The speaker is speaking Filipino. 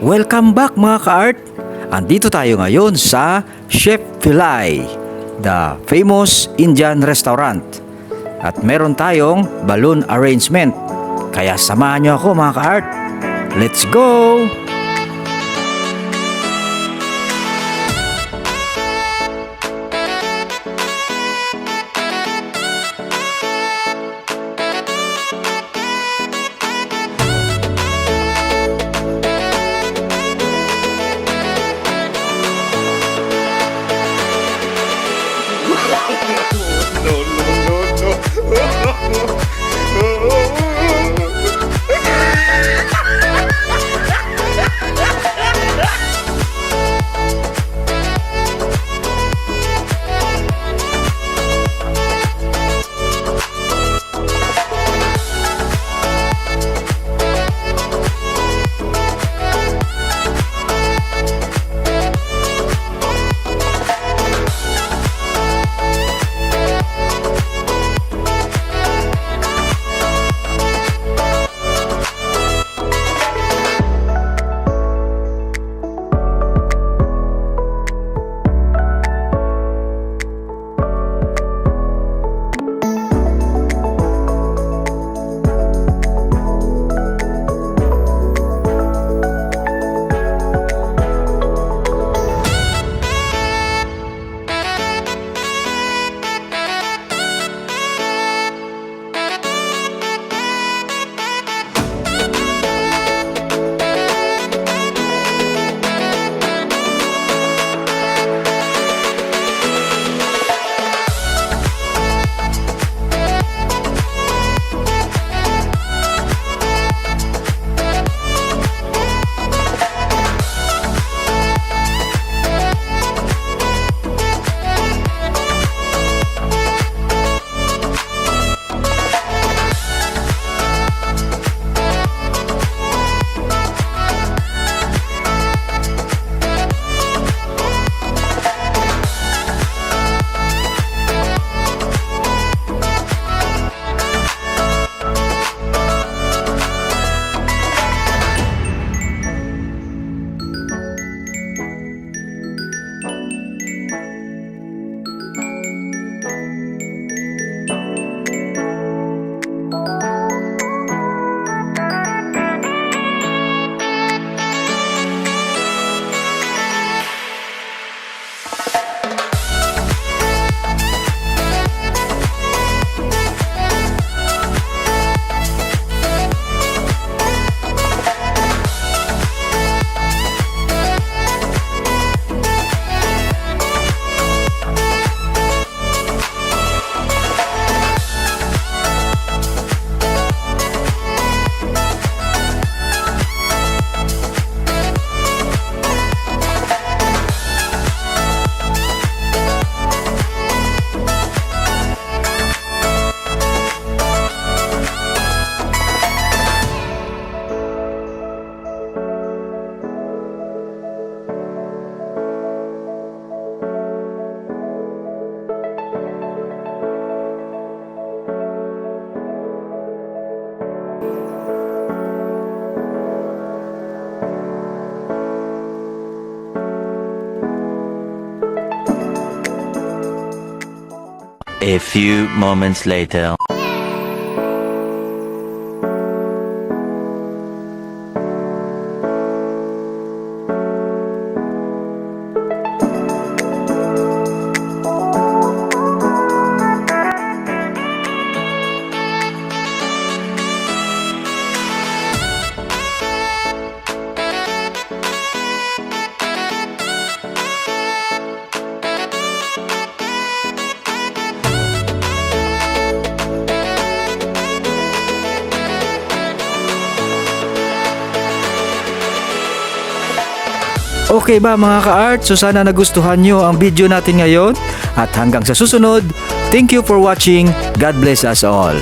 Welcome back mga ka-art! Andito tayo ngayon sa Chef Filay, the famous Indian restaurant. At meron tayong balloon arrangement. Kaya samahan nyo ako mga ka-art. Let's go! A few moments later. Okay ba mga ka-art? So sana nagustuhan nyo ang video natin ngayon. At hanggang sa susunod, thank you for watching. God bless us all.